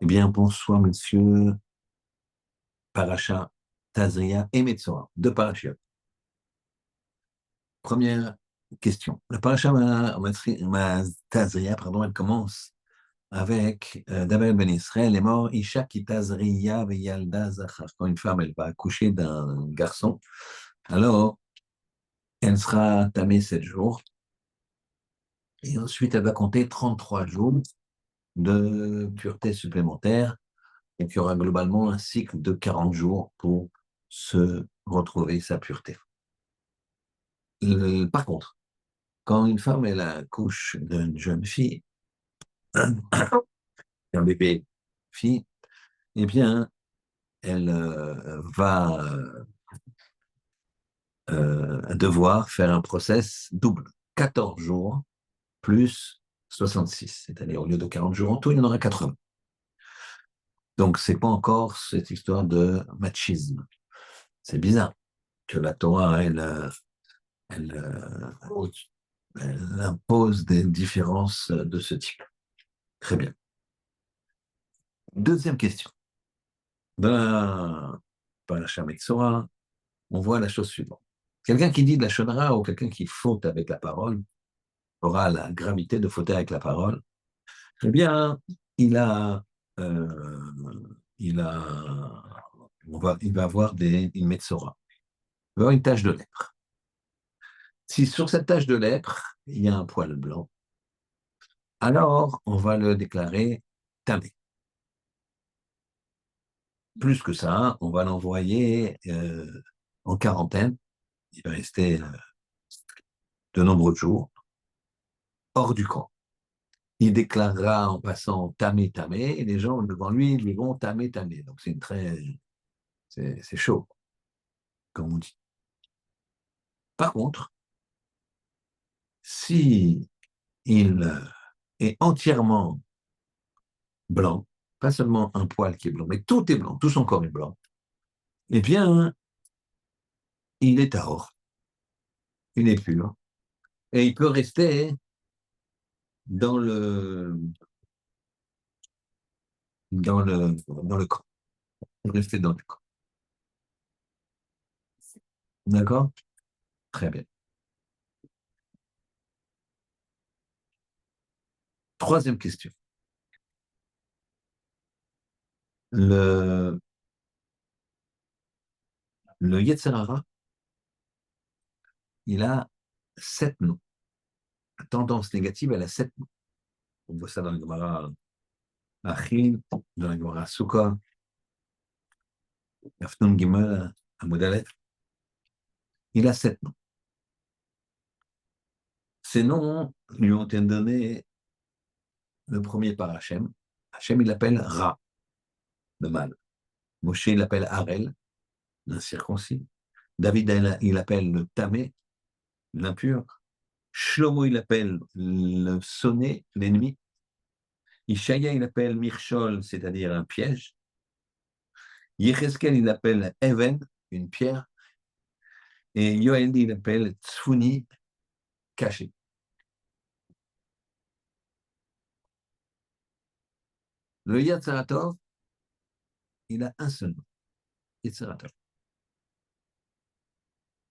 Eh bien, bonsoir, monsieur Paracha, Tazria et Metzora, deux parachutes. Première question. La Paracha Tazria, pardon, elle commence avec David Ben Israël est mort, Isha ki Tazria veyalda zachar. Quand une femme, elle va accoucher d'un garçon, alors elle sera tamée 7 jours, et ensuite elle va compter 33 jours de pureté supplémentaire. Donc, il y aura globalement un cycle de 40 jours pour se retrouver sa pureté. Par contre, quand une femme elle accouche d'une jeune fille, un bébé fille, eh bien, elle va devoir faire un process double, 14 jours plus 66, c'est-à-dire au lieu de 40 jours en tout, il y en aura 80. Donc, c'est pas encore cette histoire de machisme. C'est bizarre que la Torah, elle, elle impose des différences de ce type. Très bien. Deuxième question. Dans la Parashat Metzora, on voit la chose suivante. Quelqu'un qui dit de la Shonara ou quelqu'un qui faute avec la parole aura la gravité de fauter avec la parole. Eh bien, il a, euh, il a, il va avoir une Metzora. Il va avoir une tache de lèpre. Si sur cette tache de lèpre, il y a un poil blanc, alors on va le déclarer tamé. Plus que ça, on va l'envoyer en quarantaine. Il va rester de nombreux jours hors du camp. Il déclarera en passant tamé, tamé, et les gens devant lui lui vont tamé, tamé. Donc c'est chaud, comme on dit. Par contre, si il est entièrement blanc, pas seulement un poil qui est blanc, mais tout est blanc, tout son corps est blanc, eh bien, il est tahor, il est pur, et il peut rester dans le camp. Rester dans le camp. D'accord? Très bien. Troisième question. Le, le Yetzer Hara, il a 7 noms. La tendance négative, elle a 7 noms. On voit ça dans la Gemara Achim, dans la Gemara Sukkah, Afnun Gimel, Amud Aleph. Il a 7 noms. Ces noms lui ont été donnés le premier par Hachem. Hachem, il l'appelle Ra, le mâle. Moshe, il l'appelle Harel, l'incirconcis. David, il l'appelle le Tamé, l'impur. Shlomo, il appelle le sonné, l'ennemi. Ishaïa, il appelle Mirchol, c'est-à-dire un piège. Yecheskel, il appelle Even, une pierre. Et Yoel, il appelle Tsfuni, caché. Le Yatzaratov, il a un seul nom, Yatzaratov.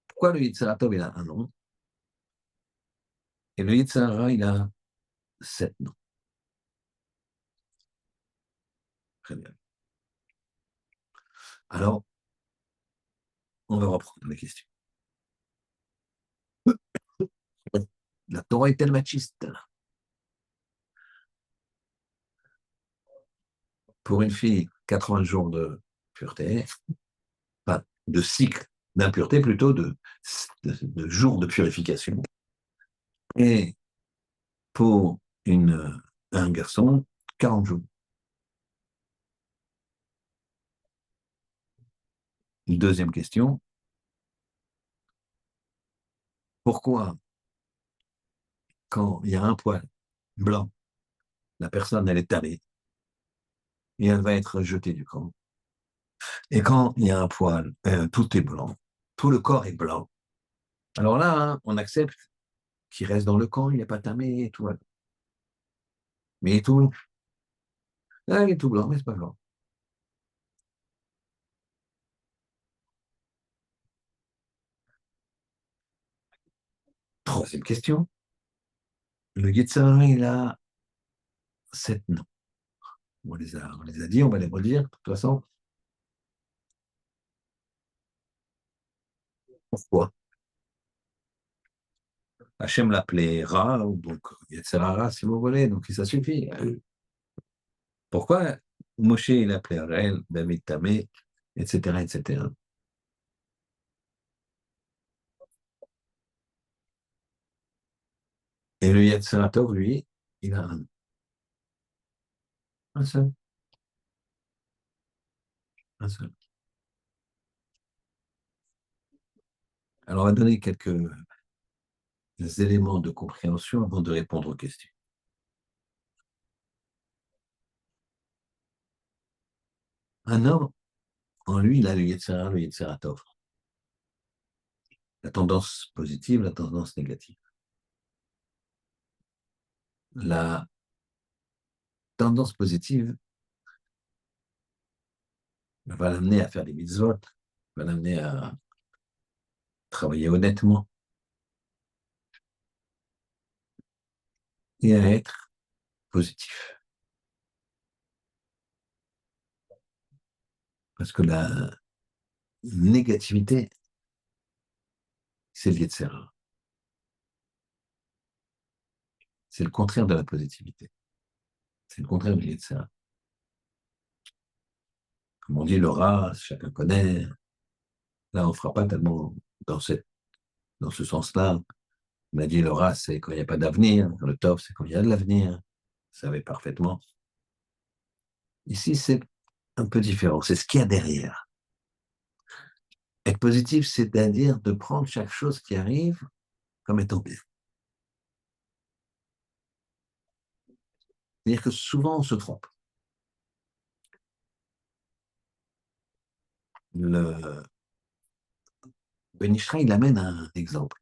Pourquoi le Yatzaratov, il a un nom? Et le Yetzirah, il a 7 noms. Très bien. Alors, on va reprendre les questions. La Torah est-elle machiste? Pour une fille, 80 jours de pureté, enfin, de cycle d'impureté plutôt, de jours de purification. Et pour un garçon, 40 jours. Deuxième question, pourquoi quand il y a un poil blanc, la personne elle est talée et elle va être jetée du camp. Et quand il y a un poil, tout est blanc, tout le corps est blanc. Alors là, hein, on accepte qu'il reste dans le camp, il n'est pas tamé et tout. Mais tout, Ah, il est tout blanc, mais c'est pas grave. Troisième question. Le Yetzirah, il a 7 noms. On les a dit, on va les redire, de toute façon. Pourquoi? Hachem l'appelait Ra, donc Yetzirah, si vous voulez, donc ça suffit. Pourquoi Moshe, il appelait Ariel, David Tamé, etc., etc. Et le Yetzirah Tov, lui, il a un seul, un seul. Alors, on va donner quelques éléments de compréhension avant de répondre aux questions. Un homme, en lui, il a le Yetzirah Tov. La tendance positive, la tendance négative. La tendance positive va l'amener à faire des mitzvot, va l'amener à travailler honnêtement et à être positif. Parce que la négativité, c'est le Yetzirah. C'est le contraire de la positivité. C'est le contraire du Yetzirah. Comme on dit, le rat, chacun connaît. Là, on ne fera pas tellement dans, dans ce sens-là. On a dit le rat, c'est quand il n'y a pas d'avenir. Le tov, c'est quand il y a de l'avenir. Vous savez parfaitement. Ici, c'est un peu différent. C'est ce qu'il y a derrière. Être positif, c'est-à-dire de prendre chaque chose qui arrive comme étant bien. C'est-à-dire que souvent, on se trompe. Le Ben Ishra, il amène un exemple,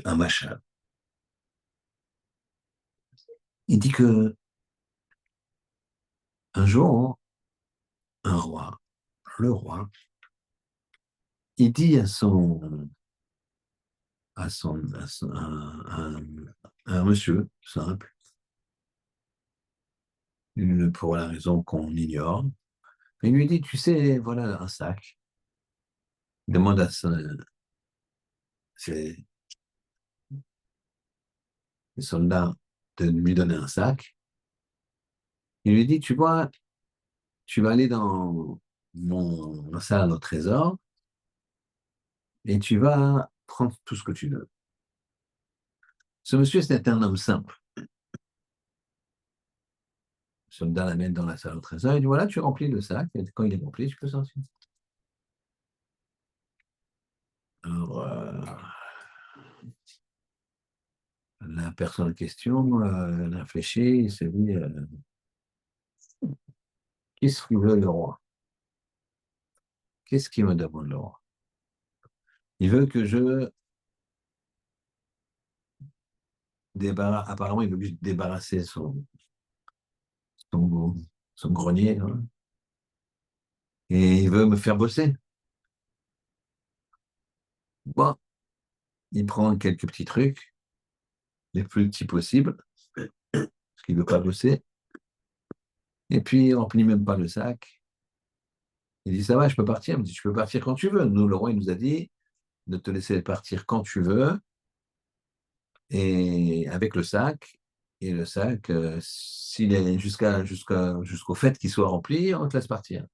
un machal. Il dit que un jour, un roi, le roi, il dit à un monsieur simple, pour la raison qu'on ignore, il lui dit, tu sais, voilà un sac. Il demande à ses soldats de lui donner un sac. Il lui dit, tu vois, tu vas aller dans ma salle au trésor et tu vas prendre tout ce que tu veux. Ce monsieur, c'était un homme simple. Le soldat l'amène dans la salle au trésor et dit, voilà, tu remplis le sac, et quand il est rempli, tu peux sortir. Alors, la personne en question elle a réfléchi, il s'est dit, qu'est-ce qu'il veut le roi? Qu'est-ce qu'il me demande le roi? Il veut que je débarrasse, apparemment, il veut que je débarrasser son, son grenier, hein, et il veut me faire bosser. Bon, il prend quelques petits trucs, les plus petits possibles, parce qu'il ne veut pas bosser, et puis il remplit même pas le sac. Il dit, ça va, je peux partir. Il me dit, tu peux partir quand tu veux. Nous, le roi, il nous a dit de te laisser partir quand tu veux, et avec le sac. Et le sac, s'il est jusqu'au fait qu'il soit rempli, on te laisse partir.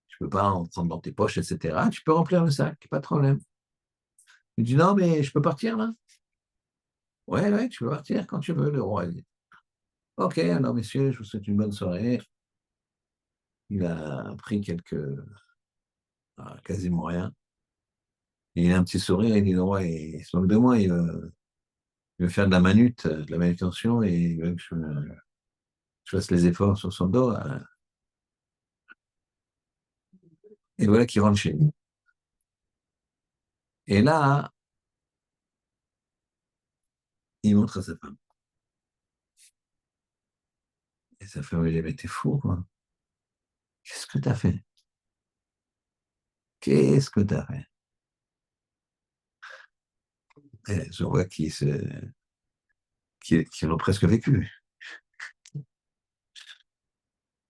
Tu peux pas en prendre dans tes poches, etc. Tu peux remplir le sac, pas de problème. Il dit, non, mais je peux partir là? Ouais, ouais, tu peux partir quand tu veux, le roi. Il dit, ok, alors messieurs, je vous souhaite une bonne soirée. Il a pris quasiment rien. Et il a un petit sourire, il dit, le roi, il se moque de moi, il veut faire de la manutention, et il veut que je fasse les efforts sur son dos. Et voilà qu'il rentre chez lui. Et là, il montre à sa femme. Et sa femme lui dit, mais t'es fou, quoi. Qu'est-ce que t'as fait? Qu'est-ce que t'as fait? Et je vois qu'ils l'ont presque vécu.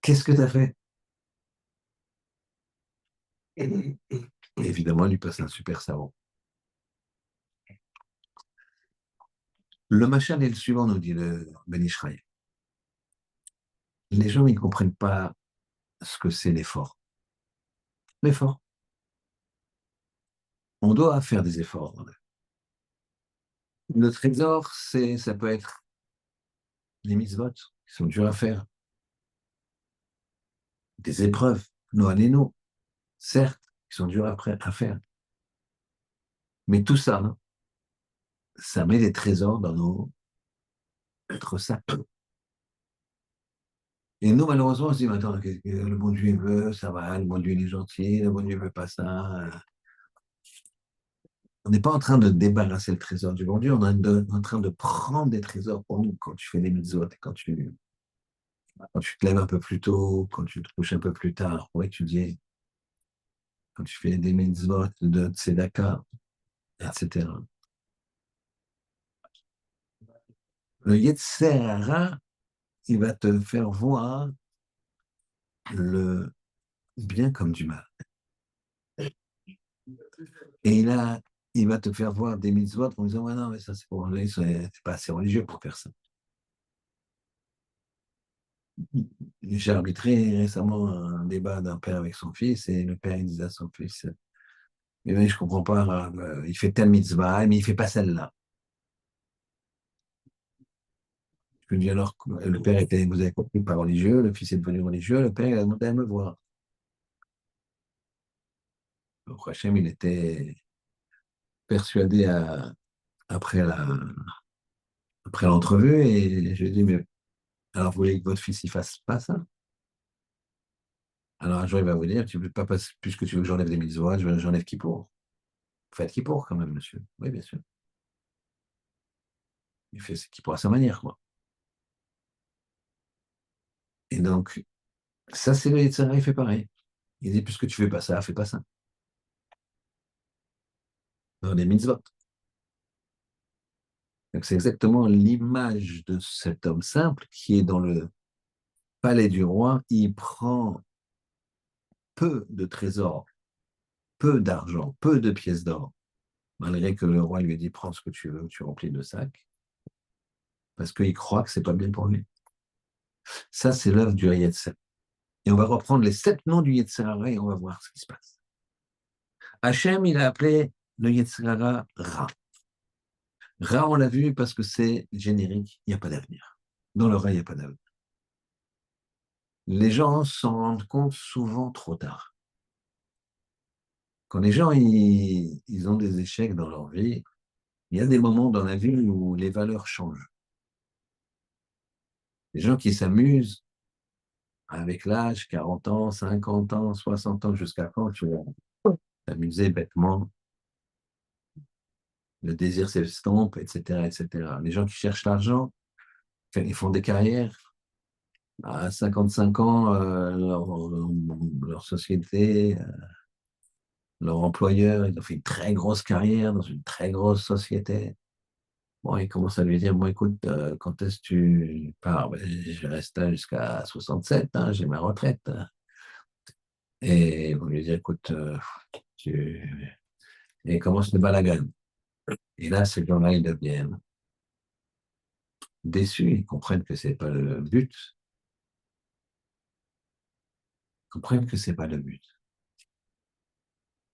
Qu'est-ce que t'as fait? Et évidemment, il lui passe un super savon. Le machin est le suivant, nous dit le Ben Ishraï. Les gens, ils ne comprennent pas ce que c'est l'effort. L'effort. On doit faire des efforts. Le trésor, ça peut être les mitzvot, qui sont durs à faire, des épreuves, nos anénos, certes, qui sont durs à faire. Mais tout ça, hein, ça met des trésors dans notre sac. Et nous, malheureusement, on se dit, mais attends, qu'est-ce que le bon Dieu veut, ça va, le bon Dieu il est gentil, le bon Dieu veut pas ça. On n'est pas en train de débarrasser le trésor du bon Dieu, on est en train de prendre des trésors pour nous quand tu fais des mitzvot, quand tu te lèves un peu plus tôt, quand tu te couches un peu plus tard, pour étudier, quand tu fais des mitzvot de tzedaka, etc. Le Yetzer Hara, il va te faire voir le bien comme du mal. Et il va te faire voir des mitzvot en disant, ouais, non, mais ça, c'est pour c'est pas assez religieux pour faire ça. J'ai arbitré récemment un débat d'un père avec son fils, et le père il disait à son fils, mais je comprends pas, il fait telle mitzvah, mais il fait pas celle-là. Je lui dis alors, le père était, vous avez compris, pas religieux, le fils est devenu religieux, le père il a demandé à me voir. Le Hachem, il était persuadé après après l'entrevue, et je lui ai dit, mais alors vous voulez que votre fils il fasse pas ça? Alors un jour il va vous dire, tu veux pas passer, puisque tu veux que j'enlève des mitzvot, j'enlève Kippour. Faites Kippour quand même, monsieur. Oui, bien sûr. Il fait ce Kippour à sa manière, quoi. Et donc, ça, c'est le Yetzirah, il fait pareil. Il dit, puisque tu fais pas ça, fais pas ça. Dans les mitzvot. Donc, c'est exactement l'image de cet homme simple qui est dans le palais du roi. Il prend peu de trésors, peu d'argent, peu de pièces d'or, malgré que le roi lui ait dit, prends ce que tu veux, tu remplis le sac, parce qu'il croit que c'est pas bien pour lui. Ça, c'est l'œuvre du Yetzirah. Et on va reprendre les 7 noms du Yetzirah et on va voir ce qui se passe. Hachem, il a appelé le Yetzirah Ra. Ra, on l'a vu parce que c'est générique, il n'y a pas d'avenir. Dans le Ra, il n'y a pas d'avenir. Les gens s'en rendent compte souvent trop tard. Quand les gens ils ont des échecs dans leur vie, il y a des moments dans la vie où les valeurs changent. Les gens qui s'amusent avec l'âge, 40 ans, 50 ans, 60 ans, jusqu'à quand tu vas t'amuser bêtement, le désir s'estompe, etc., etc. Les gens qui cherchent l'argent, ils font des carrières. À 55 ans, leur société, leur employeur, ils ont fait une très grosse carrière dans une très grosse société. Bon, il commence à lui dire, bon, écoute, quand est-ce que tu pars? Ben, je reste là jusqu'à 67, hein, j'ai ma retraite. Et vous lui dire, écoute, tu... Et il commence le balagan. Et là, ces gens-là, ils deviennent déçus, ils comprennent que c'est pas le but, ils comprennent que c'est pas le but.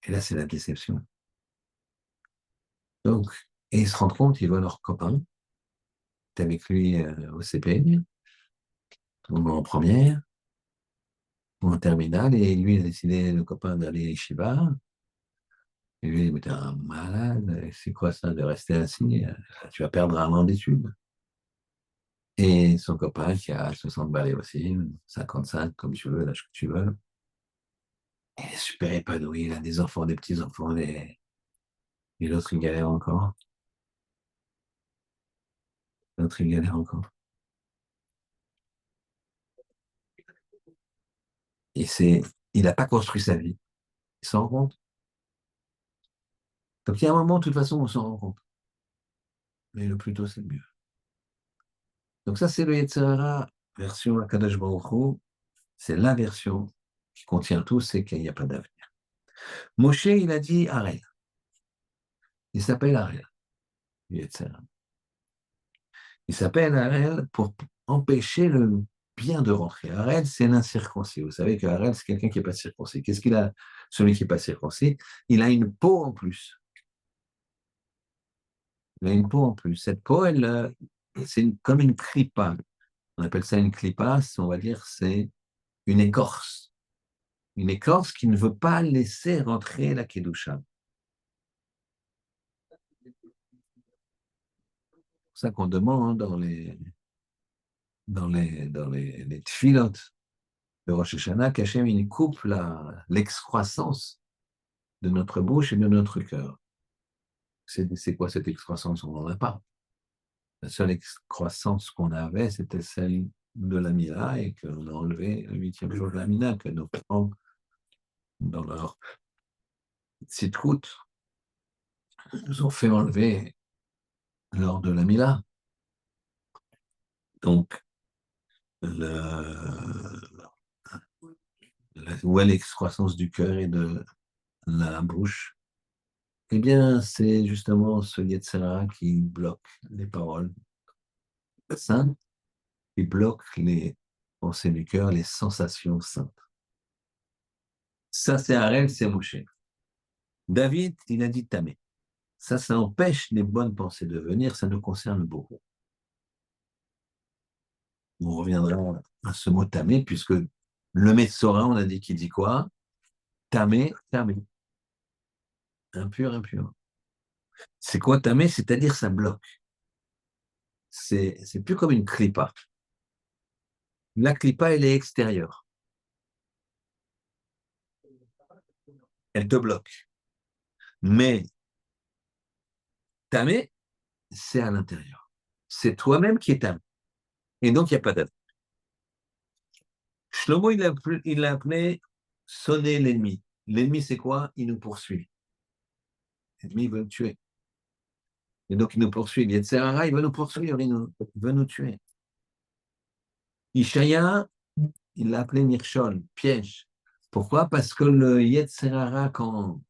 Et là, c'est la déception. Donc, et ils se rendent compte, ils voient leur copain, qui est avec lui au CP, ou en première, ou en terminale, et lui, il a décidé, le copain, d'aller à Shiva. Et lui, il dit, mais t'es un malade, c'est quoi ça de rester assis? Tu vas perdre un an d'études. Et son copain, qui a 60 balais aussi, 55, comme tu veux, l'âge que tu veux, il est super épanoui, il a des enfants, des petits-enfants, et l'autre, il galère encore. L'autre, il galère encore. Et il n'a pas construit sa vie. Il s'en rend compte. Donc il y a un moment, de toute façon, on s'en rend compte. Mais le plus tôt, c'est le mieux. Donc ça, c'est le Yetzer Hara, version Akadosh Baruch Hu. C'est la version qui contient tout, c'est qu'il n'y a pas d'avenir. Moshe, il a dit Harel. Il s'appelle Harel, le Yetzer Hara. Il s'appelle Harel pour empêcher le bien de rentrer. Harel, c'est l'incirconcis. Vous savez que Harel, c'est quelqu'un qui n'est pas circoncis. Qu'est-ce qu'il a, celui qui n'est pas circoncis? Il a une peau en plus. Il a une peau en plus. Cette peau, c'est comme une clipa. On appelle ça une clipa, on va dire, c'est une écorce. Une écorce qui ne veut pas laisser rentrer la kedusha. C'est pour ça qu'on demande dans les tfilot de Rosh Hashanah qu'Hachem il coupe l'excroissance de notre bouche et de notre cœur. C'est quoi cette excroissance? On n'en a pas. La seule excroissance qu'on avait, c'était celle de la Mila et qu'on a enlevé le 8e jour de la Mina, que nos parents, dans leur citroute, nous ont fait enlever lors de la Mila. Donc, où est l'excroissance du cœur et de la bouche? Eh bien, c'est justement ce Yetzer Hara qui bloque les paroles saintes, qui bloque les pensées du cœur, les sensations saintes. Ça, c'est Harel, c'est Moshe. David, il a dit Tamé. Ça empêche les bonnes pensées de venir, ça nous concerne beaucoup. On reviendra à ce mot Tamé, puisque le Metsora, on a dit qu'il dit quoi? Tamé, Tamé. Impur, impur. C'est quoi Tamé? C'est-à-dire ça bloque. C'est plus comme une clipa. La clipa, elle est extérieure. Elle te bloque. Mais tamé, c'est à l'intérieur. C'est toi-même qui es tamé. Et donc, il n'y a pas d'aide. Shlomo, il l'a appelé sonner l'ennemi. L'ennemi, c'est quoi? Il nous poursuit. L'ennemi veut nous tuer. Et donc, il nous poursuit. Yetzer Hara, il va nous poursuivre, il veut nous tuer. Ishaya, il l'a appelé Mirshol, piège. Pourquoi? Parce que le Yetzer Hara, quand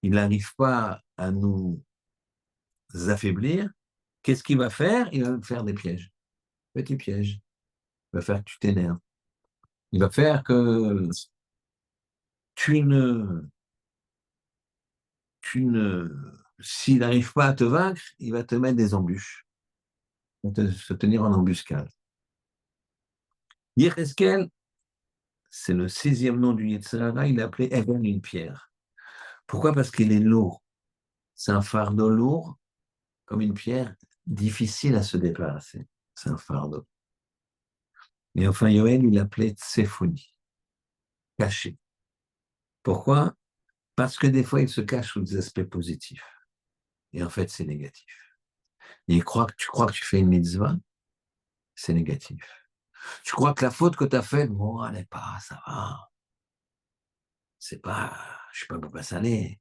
il n'arrive pas à nous affaiblir, qu'est-ce qu'il va faire? Il va faire des pièges. Petits pièges. Il va faire que tu t'énerves. Il va faire que tu ne, s'il n'arrive pas à te vaincre, il va te mettre des embûches. Il va se tenir en embuscade. Yecheskel, c'est le 6e nom du Yetzer Hara, il est appelé Even, une pierre. Pourquoi? Parce qu'il est lourd. C'est un fardeau lourd, comme une pierre, difficile à se débarrasser. C'est un fardeau. Et enfin, Yoel, il l'appelait Tsefoni, caché. Pourquoi? Parce que des fois, il se cache sous des aspects positifs. Et en fait, c'est négatif. Et tu crois que tu fais une mitzvah, c'est négatif. Tu crois que la faute que tu as faite, bon, elle n'est pas, ça va. C'est pas, je sais pas pourquoi ça l'est.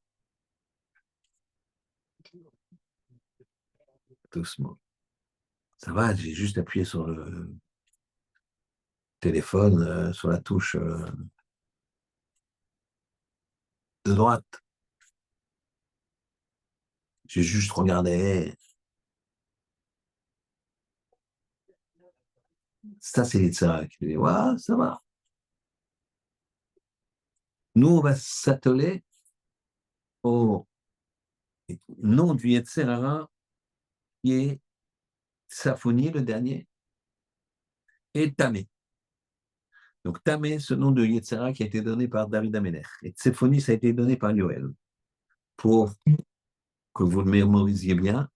Doucement. Ça va, j'ai juste appuyé sur le téléphone, sur la touche de droite. J'ai juste regardé. Ça, c'est l'Itzhak. Je dis, ouais, ça va. Nous, on va s'atteler au nom du Yetzer Hara, qui est Tsafoni, le dernier, et Tamé. Donc, Tamé, ce nom de Yetzer Hara qui a été donné par David Amelech. Et Tsafoni, ça a été donné par Yoel. Pour que vous le mémorisiez bien,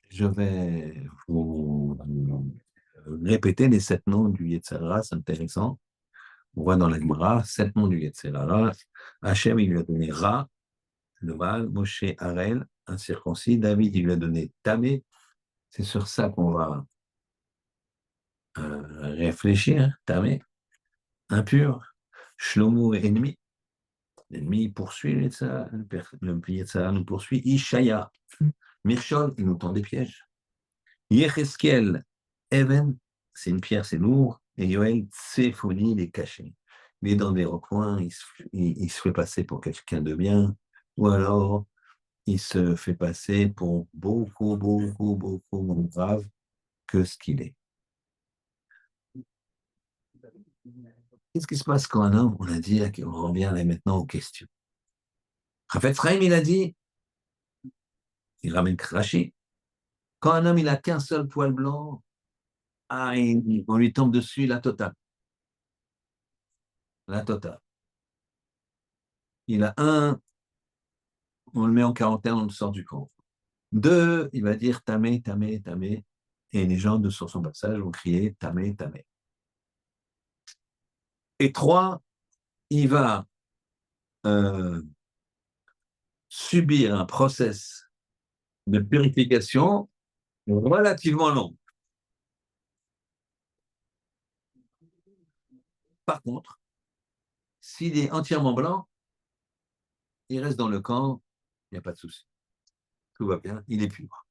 je vais vous répéter les 7 noms du Yetzer Hara, c'est intéressant. On voit dans la Gemara, 7 noms du Yetzer Hara. Hachem, il lui a donné Ra, le mâle, Moshe, Harel, incirconcis. David, il lui a donné Tamé. C'est sur ça qu'on va réfléchir, tamé, impur, shlomo, ennemi. L'ennemi poursuit le Yetzirah, le Yetzirah nous poursuit. Ishaya, Mirshol, il nous tend des pièges. Yecheskel, Even, c'est une pierre, c'est lourd. Et Yoel, Tsefoni, il est caché. Il est dans des recoins, il se fait passer pour quelqu'un de bien, ou alors il se fait passer pour beaucoup, beaucoup, beaucoup moins grave que ce qu'il est. Qu'est-ce qui se passe quand un homme, on a dit, on revient là maintenant aux questions. Chafetz Chaim, il a dit, il ramène Rashi, quand un homme, il a qu'un seul poil blanc, ah, on lui tombe dessus la totale. La totale. Il a un, on le met en quarantaine, on le sort du camp. Deux, il va dire tamé, tamé, tamé. Et les gens sur son passage vont crier tamé, tamé. Et trois, il va euh, subir un process de purification relativement long. Par contre, s'il est entièrement blanc, il reste dans le camp, il n'y a pas de souci. Tout va bien, il est pur.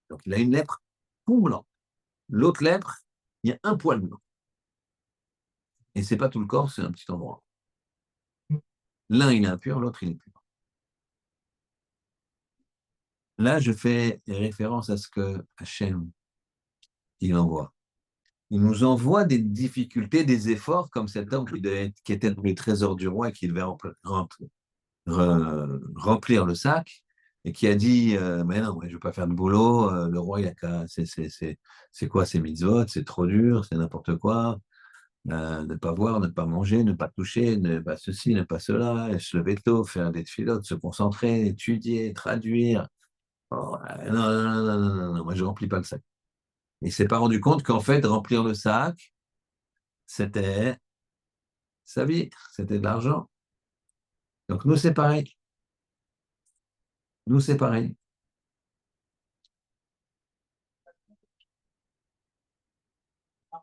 Donc il a une lèpre tout blanc. L'autre lèpre, il y a un poil blanc. Et ce n'est pas tout le corps, c'est un petit endroit. L'un, il est impur, l'autre, il est pur. Là, je fais référence à ce que Hachem, il envoie. Il nous envoie des difficultés, des efforts, comme cet homme qui était dans les trésors du roi et qui devait remplir le sac, et qui a dit mais non, je ne veux pas faire de boulot, le roi, il a qu'à. C'est quoi ces mitzvot? C'est trop dur, c'est n'importe quoi. Ne pas boire, ne pas manger, ne pas toucher, ne pas ceci, ne pas cela, se lever tôt, faire des filotes, se concentrer, étudier, traduire. Oh, non, non, non, non, non, non, moi je ne remplis pas le sac. Il ne s'est pas rendu compte qu'en fait, remplir le sac, c'était sa vie, c'était de l'argent. Donc nous, c'est pareil. Nous, c'est pareil.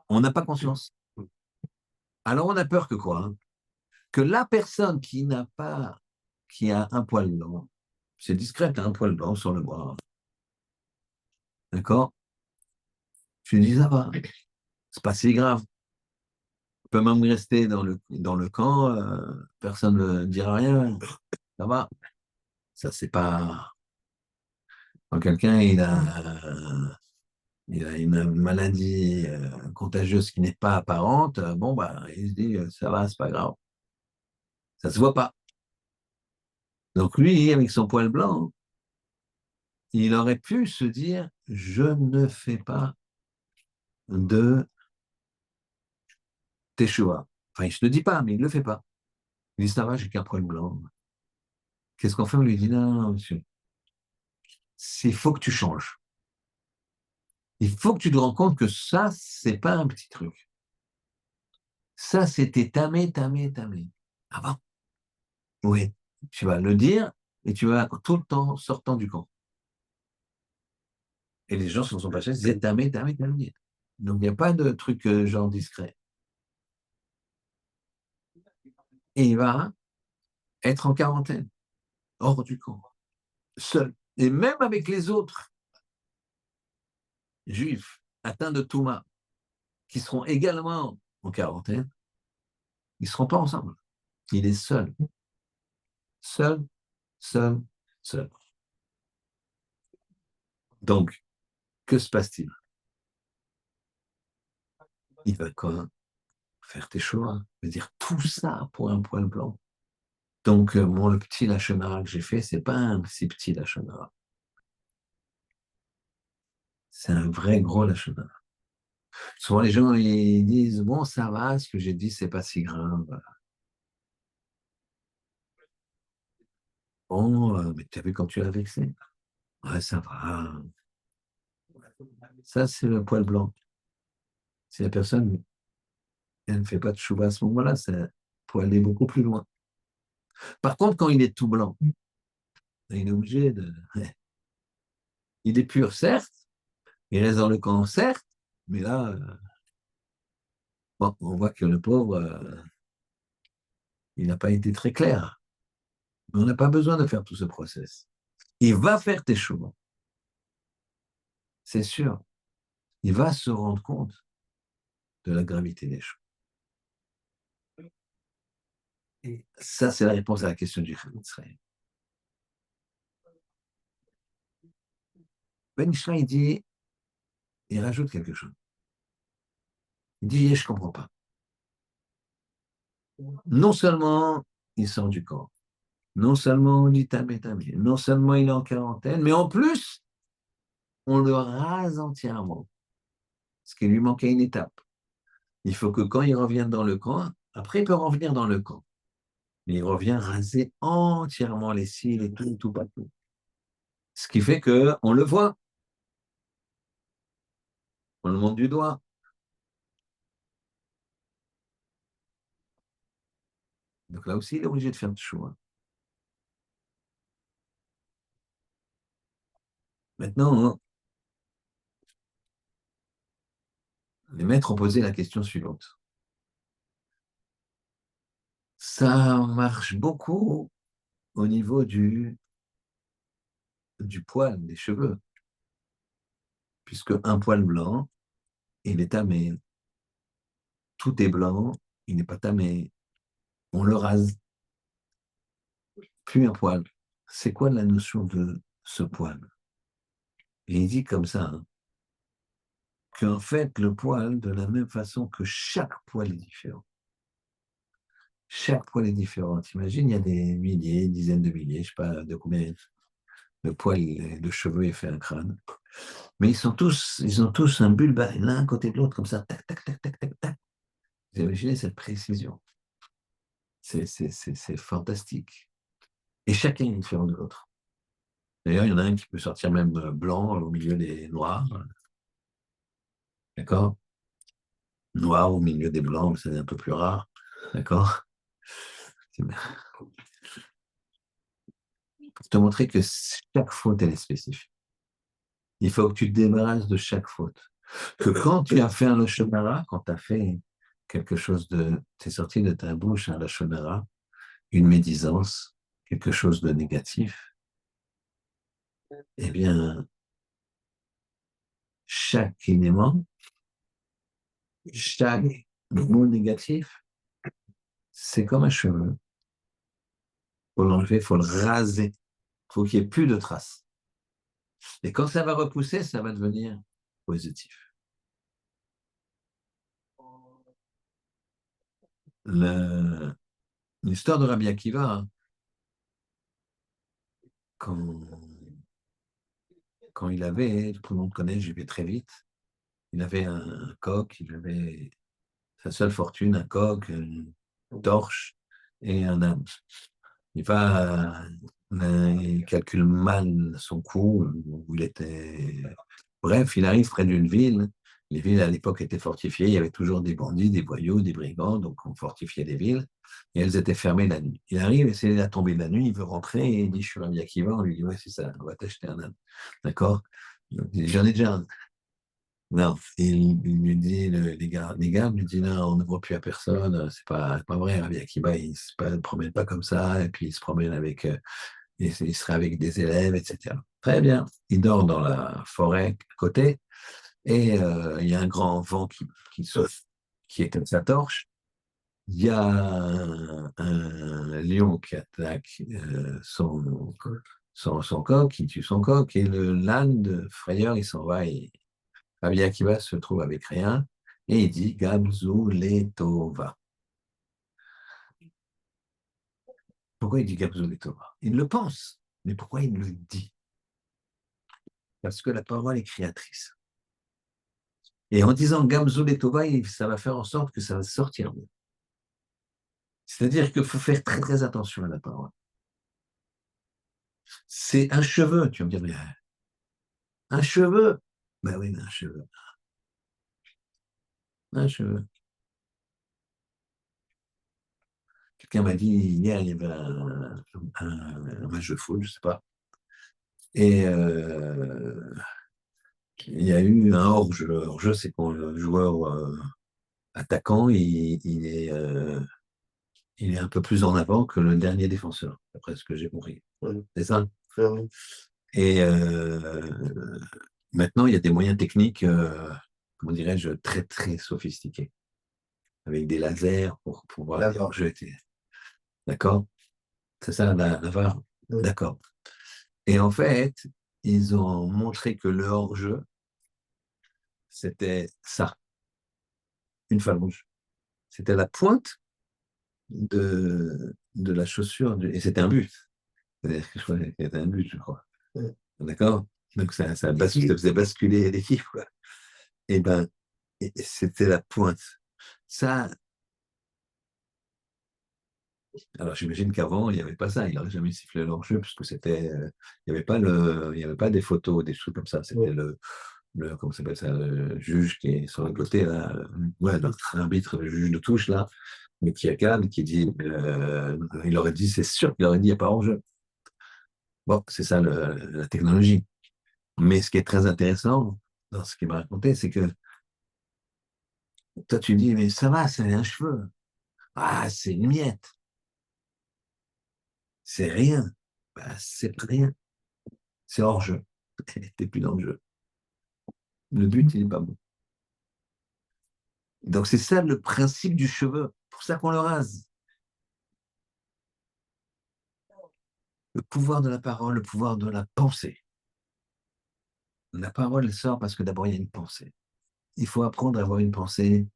On n'a pas conscience. Alors on a peur que quoi, hein? Que la personne qui n'a pas, qui a un poil blanc, c'est discret, un poil blanc sur le bras, d'accord? Je lui dis, ça va, c'est pas si grave. On peut même rester dans le camp, personne ne dira rien, ça va. Ça, c'est pas. Quand quelqu'un il a une maladie contagieuse qui n'est pas apparente, bon, bah, il se dit, ça va, c'est pas grave. Ça se voit pas. Donc lui, avec son poil blanc, il aurait pu se dire, je ne fais pas de Teshua. Enfin, il ne se le dit pas, mais il ne le fait pas. Il dit, ça va, j'ai qu'un poil blanc. Qu'est-ce qu'on fait? On lui dit, non, non, monsieur, il faut que tu changes. Il faut que tu te rends compte que ça, c'est pas un petit truc. Ça, c'était tamé, tamé, tamé. Ah bon? Oui. Tu vas le dire et tu vas tout le temps sortant du camp. Et les gens se sont passés, ils disaient tamé, tamé, tamé. Donc, il n'y a pas de truc genre discret. Et il va être en quarantaine, hors du camp, seul. Et même avec les autres juifs atteints de Touma, qui seront également en quarantaine, ils ne seront pas ensemble. Il est seul. Seul, seul, seul. Donc, que se passe-t-il? Il va quoi? Faire tes choix, dire tout ça pour un poil blanc. Donc, le petit lachonara que j'ai fait, c'est pas un si petit lachonara. C'est un vrai gros lachonara. Souvent, les gens ils disent, bon, ça va, ce que j'ai dit, c'est pas si grave. Bon, mais tu as vu quand tu l'as vexé? Ouais, ça va. Ça, c'est le poil blanc. Si la personne elle ne fait pas de chouva à ce moment-là, ça peut aller beaucoup plus loin. Par contre, quand il est tout blanc, il est obligé de. Il est pur, certes, il reste dans le camp, certes, Mais là, bon, on voit que le pauvre, il n'a pas été très clair. Mais on n'a pas besoin de faire tout ce process. Il va faire tes chevaux, c'est sûr. Il va se rendre compte de la gravité des choses. Et ça, c'est la réponse à la question du Khan Israël. Ben Ishra, il dit, il rajoute quelque chose. Il dit, je ne comprends pas. Non seulement il sort du corps, non seulement on dit tamé, tamé, non seulement il est en quarantaine, mais en plus, on le rase entièrement. Parce qu'il lui manquait une étape. Il faut que quand il revienne dans le camp, après il peut revenir dans le camp, mais il revient raser entièrement les cils et tout, tout partout. Ce qui fait qu'on le voit, on le montre du doigt. Donc là aussi, il est obligé de faire le choix. Maintenant, les maîtres ont posé la question suivante. Ça marche beaucoup au niveau du poil, des cheveux, puisque un poil blanc, il est tamé. Tout est blanc, il n'est pas tamé. On le rase, plus un poil. C'est quoi la notion de ce poil? Et il dit comme ça, hein, qu'en fait, le poil, de la même façon que chaque poil est différent. Chaque poil est différent. Imagine, il y a des milliers, dizaines de milliers, je ne sais pas de combien de poils de cheveux est fait un crâne. Mais ils ont tous un bulbe l'un à côté de l'autre, comme ça, tac, tac, tac, tac, tac, tac. Vous imaginez cette précision. C'est fantastique. Et chacun est différent de l'autre. D'ailleurs, il y en a un qui peut sortir même blanc au milieu des noirs. D'accord? Noir au milieu des blancs, c'est un peu plus rare. D'accord? Pour te montrer que chaque faute, elle est spécifique. Il faut que tu te débarrasses de chaque faute. Que quand tu as fait un lashon quand tu as fait quelque chose de... Tu es sorti de ta bouche un lashon une médisance, quelque chose de négatif, eh bien, chaque élément, chaque mot négatif, c'est comme un cheveu. Il faut l'enlever, il faut le raser. Il faut qu'il n'y ait plus de traces. Et quand ça va repousser, ça va devenir positif. L'histoire de Rabbi Akiva, hein, quand, quand il avait, tout le monde connaît, j'y vais très vite, il avait un coq, il avait sa seule fortune, un coq, une torche et un âne. Il calcule mal son coup, où il était. Bref, il arrive près d'une ville. Les villes à l'époque étaient fortifiées. Il y avait toujours des bandits, des voyous, des brigands, donc on fortifiait les villes. Et elles étaient fermées la nuit. Il arrive et c'est la tombée de la nuit. Il veut rentrer et il dit je suis Rabbi Akiva. On lui dit ouais, c'est ça, on va t'acheter un âne. D'accord? J'en ai déjà un. Non, il lui dit, les gars lui dit non, on ne voit plus à personne, c'est pas vrai, Rabbi Akiba, il ne se promène pas comme ça, et puis il se promène avec, il serait avec des élèves, etc. Très bien, il dort dans la forêt à côté, et il y a un grand vent qui souffle, qui éteint sa torche, il y a un lion qui attaque son coq, qui tue son coq, et l'âne de frayeur, il s'en va, Rabbi Akiva se trouve avec rien et il dit Gamzu Letova. Pourquoi il dit Gamzu Letova? Il le pense, mais pourquoi il le dit? Parce que la parole est créatrice. Et en disant Gamzu Letova, ça va faire en sorte que ça va sortir mieux. C'est-à-dire qu'il faut faire très très attention à la parole. C'est un cheveu, tu vas me dire, mais un cheveu? Ben oui, mais un cheveu. Un cheveu. Quelqu'un m'a dit hier, il y avait un match de foot, je ne sais pas. Et Il y a eu un hors-jeu. Hors-jeu, c'est quand le joueur attaquant, il est un peu plus en avant que le dernier défenseur, d'après ce que j'ai compris. Ouais. C'est ça? Clairement. Et maintenant, il y a des moyens techniques, comment dirais-je, très, très sophistiqués, avec des lasers pour pouvoir La dire VAR. hors-jeu. D'accord? C'est ça, la VAR? Ouais. D'accord. Et en fait, ils ont montré que le hors-jeu, c'était ça, une phalange. C'était la pointe de la chaussure, et c'était un but. C'est-à-dire que je crois que c'était un but, je crois. Ouais. D'accord? Donc ça faisait basculer l'équipe, quoi. Et ben, c'était la pointe. Ça, alors j'imagine qu'avant, il n'y avait pas ça. Il n'aurait jamais sifflé l'hors-jeu, puisque il n'y avait pas il y avait pas des photos, des trucs comme ça. C'était Ouais. comment ça s'appelle ça, le juge qui est sur le côté, là. Ouais, notre arbitre, le juge de touche, là, mais qui accade, qui dit, il aurait dit, c'est sûr qu'il aurait dit, il n'y a pas hors-jeu. Bon, c'est ça la technologie. Mais ce qui est très intéressant dans ce qu'il m'a raconté, c'est que toi, tu dis, mais ça va, c'est un cheveu. Ah, c'est une miette. C'est rien. Bah, c'est rien. C'est hors jeu. T'es plus dans le jeu. Le but, il n'est pas bon. Donc, c'est ça le principe du cheveu. C'est pour ça qu'on le rase. Le pouvoir de la parole, le pouvoir de la pensée. La parole, elle sort parce que d'abord, il y a une pensée. Il faut apprendre à avoir une pensée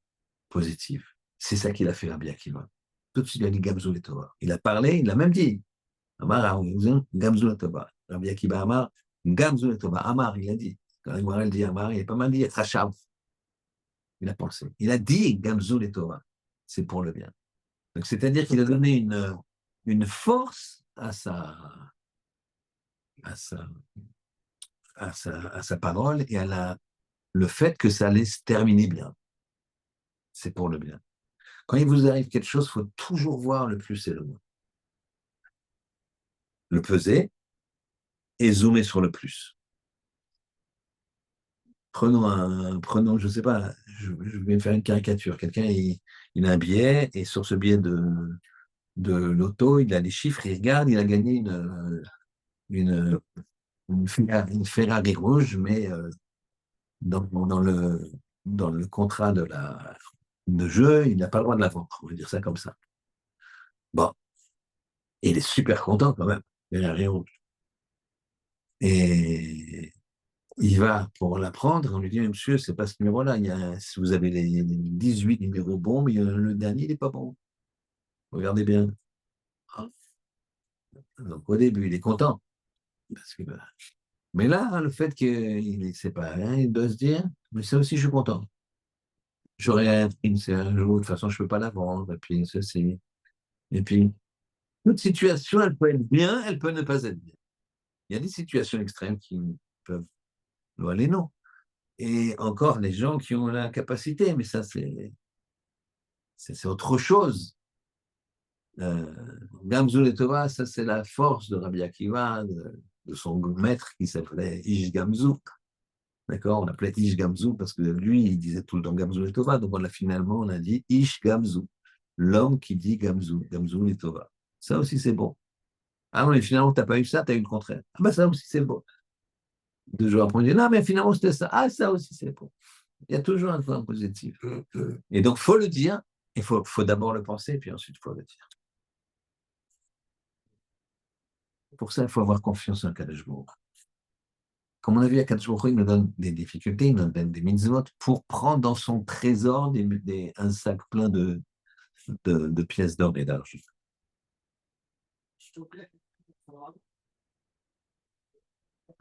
positive. C'est ça qu'il a fait Rabbi Akiva. Tout de suite, il a dit Gamzou et Torah. Il a parlé, il a même dit Amar, Gamzou et Torah. Rabbi Akiva Amar, Gamzou et Torah. Amar, il a dit. Quand il dit Amar, il a pas mal dit Rachav. Il a pensé. Il a dit Gamzou et Torah. C'est pour le bien. Donc, c'est-à-dire qu'il a donné une force à sa, à sa parole et le fait que ça allait se terminer bien. C'est pour le bien. Quand il vous arrive quelque chose, il faut toujours voir le plus et le moins. Le peser et zoomer sur le plus. Prenons, je ne sais pas, je vais faire une caricature. Quelqu'un, il a un billet et sur ce billet de l'auto, il a les chiffres, il regarde, il a gagné une, une Ferrari rouge, mais dans le contrat de jeu, il n'a pas le droit de la vendre. On va dire ça comme ça. Bon, et il est super content quand même. Ferrari rouge. Et il va pour la prendre, on lui dit, monsieur, c'est pas ce numéro-là. Si vous avez les 18 numéros bons, mais le dernier, il n'est pas bon. Regardez bien. Ah. Donc au début, il est content. Parce que, mais là, le fait qu'il ne sait pas, hein, il doit se dire, mais ça aussi, je suis content. J'aurais une un jour, de toute façon, je ne peux pas la vendre. Et puis, ceci. Et puis, toute situation, elle peut être bien, elle peut ne pas être bien. Il y a des situations extrêmes qui peuvent aller non. Et encore, les gens qui ont la capacité, mais ça, c'est autre chose. Euh, Gamzul et Tova, ça, c'est la force de Rabbi Akiva, de son maître qui s'appelait Ish Gamzu. D'accord? On l'appelait Ish Gamzu parce que lui, il disait tout le temps Gamzul et Tova. Donc, finalement, on a dit Ish Gamzu. L'homme qui dit Gamzu, Gamzul et Tova. Ça aussi, c'est bon. Ah, mais finalement, tu n'as pas eu ça, tu as eu le contraire. Ah, ben ça aussi, c'est bon. 2 jours après, on dit non, mais finalement, c'était ça. Ah, ça aussi, c'est bon. Il y a toujours un point positif. Et donc, il faut le dire. Il faut d'abord le penser, puis ensuite, il faut le dire. Pour ça, il faut avoir confiance en Kadosh Baruch. Comme on a vu, à Kadosh Baruch, il nous donne des difficultés, il nous donne des mitzvot pour prendre dans son trésor un sac plein de pièces d'or et d'argent.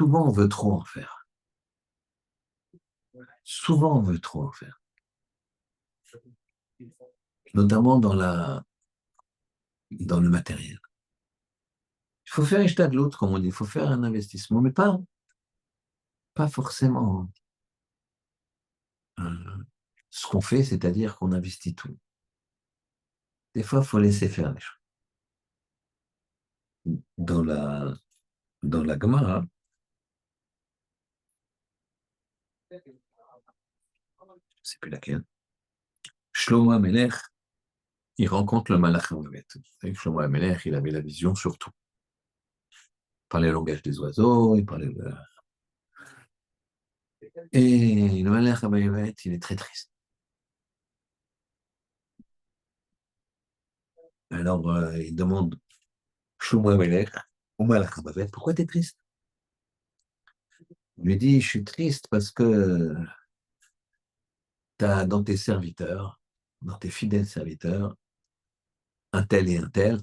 Souvent, on veut trop en faire. Souvent, on veut trop en faire. Notamment dans le matériel. Il faut faire un de l'autre, comme on dit. Il faut faire un investissement, mais pas forcément ce qu'on fait, c'est-à-dire qu'on investit tout. Des fois, il faut laisser faire les choses. Dans la Gemara, je ne sais plus laquelle. Shlomo HaMelech, il rencontre le Malach HaMavet. Vous savez que Shlomo HaMelech, il avait la vision sur tout. Il parlait le langage des oiseaux, il parlait de... Et le Malach HaMavet, il est très triste. Alors, il demande Shlomo HaMelech au Malach HaMavet, pourquoi tu es triste? Il lui dit, je suis triste parce que tu as dans tes serviteurs, dans tes fidèles serviteurs, un tel et un tel.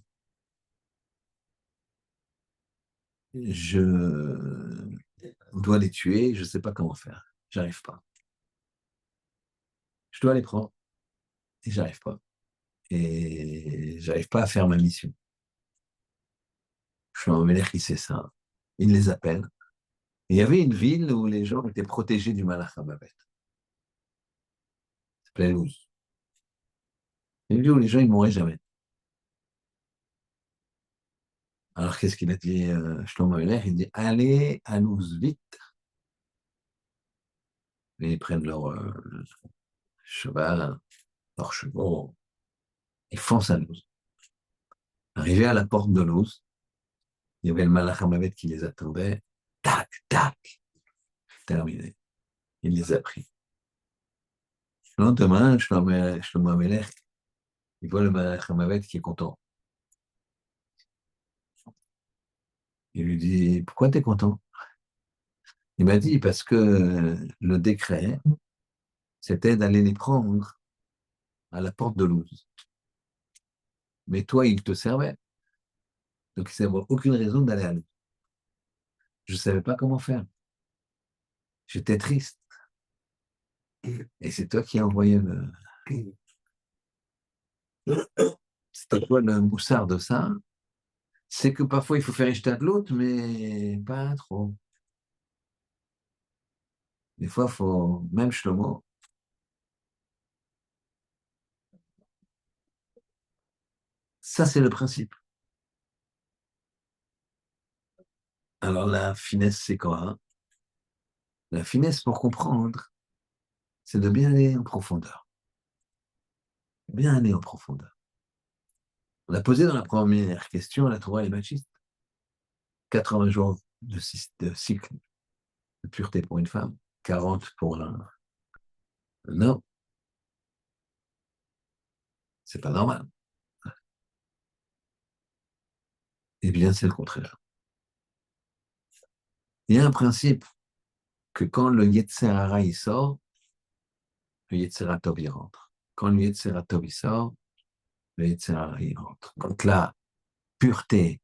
Je dois les tuer, je ne sais pas comment faire. J'arrive pas. Je dois les prendre et j'arrive pas. Et j'arrive pas à faire ma mission. Je suis en Melech qui sait ça. Il les appelle. Et il y avait une ville où les gens étaient protégés du Malach HaMavet. Ça s'appelait Louz. Une ville où les gens ils mourraient jamais. Alors qu'est-ce qu'il a dit Shlomo Melech? Il dit allez à Louz vite. Et ils prennent leur cheval, leurs chevaux, ils foncent à Louz. Arrivés à la porte de Louz, il y avait le Malach HaMavet qui les attendait. Tac, tac, terminé. Il les a pris. Le lendemain, Shlomo Melech, il voit le Malach HaMavet qui est content. Il lui dit, pourquoi tu es content? Il m'a dit, parce que le décret, c'était d'aller les prendre à la porte de Louz. Mais toi, il te servait. Donc, il n'y avait aucune raison d'aller à Louz. Je ne savais pas comment faire. J'étais triste. Et c'est toi qui as envoyé le... C'était quoi le moussard de ça? C'est que parfois, il faut faire de l'autre, mais pas trop. Des fois, il faut... Même Shlomo, ça, c'est le principe. Alors, la finesse, c'est quoi, hein? La finesse, pour comprendre, c'est de bien aller en profondeur. Bien aller en profondeur. On a posé dans la première question la Torah est machiste. 80 jours de cycle de pureté pour une femme, 40 pour l'un. Non, c'est pas normal. Eh bien, c'est le contraire. Il y a un principe que quand le Yetzer Hara il sort, le Yetzer Tov il rentre. Quand le Yetzer Tov il sort, le Yetzer Hara il rentre. Quand la pureté,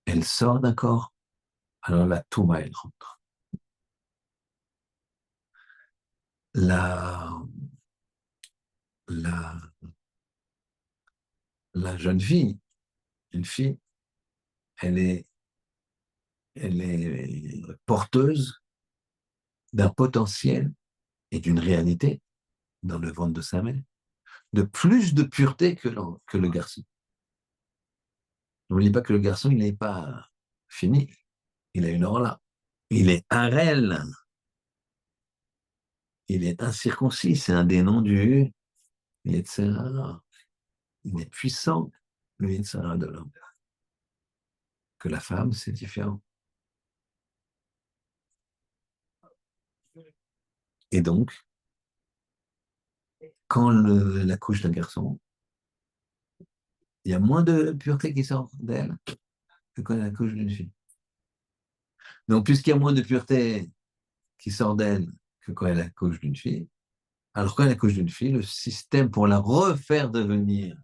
elle sort d'un corps, alors la Touma, elle rentre. La, la, la jeune fille, une fille, elle est, elle est porteuse d'un potentiel et d'une réalité dans le ventre de sa mère, de plus de pureté que le garçon. N'oubliez pas que le garçon, il n'est pas fini. Il a une orla. Il est harel. Il est incirconcis. C'est un des noms du Yetzirah. Il est puissant, le Yetzirah de l'homme. Que la femme, c'est différent. Et donc, quand la couche d'un garçon, il y a moins de pureté qui sort d'elle que quand la couche d'une fille. Donc, puisqu'il y a moins de pureté qui sort d'elle que quand elle accouche d'une fille, alors quand elle accouche d'une fille, le système pour la refaire devenir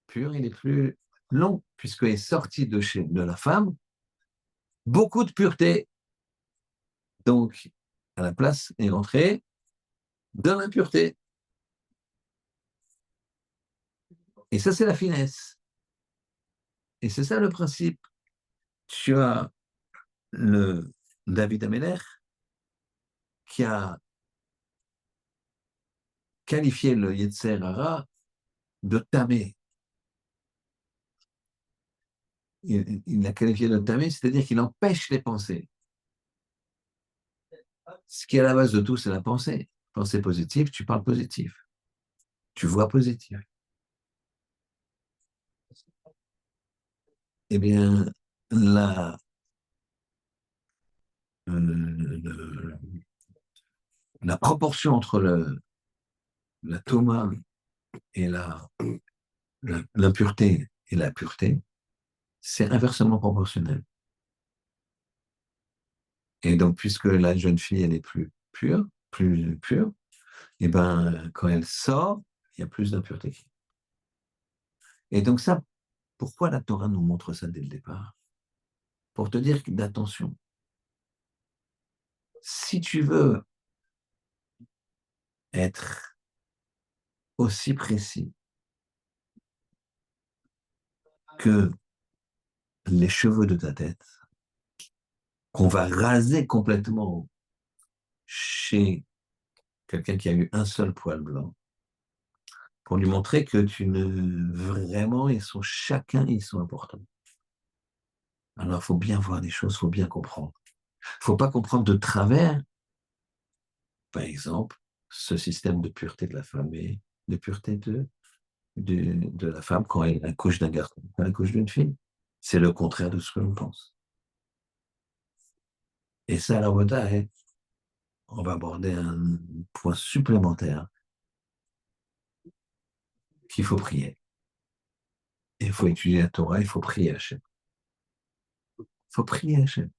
pure, il est plus long, puisqu'elle est sortie de la femme, beaucoup de pureté, donc à la place est rentrée de l'impureté. Et ça, c'est la finesse. Et c'est ça le principe. Tu as le David Ameller qui a qualifié le Yetzer Hara de tamé. Il l'a qualifié de tamé, c'est-à-dire qu'il empêche les pensées. Ce qui est à la base de tout, c'est la pensée. Pensée positive, tu parles positif. Tu vois positif. Eh bien, la, le- la proportion entre la toma et l'impureté et la pureté, c'est inversement proportionnel. Et donc, puisque la jeune fille, elle est plus pure, et ben, quand elle sort, il y a plus d'impureté. Et donc ça, pourquoi la Torah nous montre ça dès le départ? Pour te dire d'attention. Si tu veux être aussi précis que les cheveux de ta tête, qu'on va raser complètement chez quelqu'un qui a eu un seul poil blanc, pour lui montrer que tu ne vraiment, chacun, ils sont importants. Alors, il faut bien voir les choses, il faut bien comprendre. Il ne faut pas comprendre de travers, par exemple, ce système de pureté de la femme et de pureté de la femme quand elle accouche d'un garçon, quand elle accouche d'une fille. C'est le contraire de ce que l'on pense. Et ça, la Rota, on va aborder un point supplémentaire qu'il faut prier. Il faut étudier la Torah, il faut prier Hachem. Il faut prier Hachem.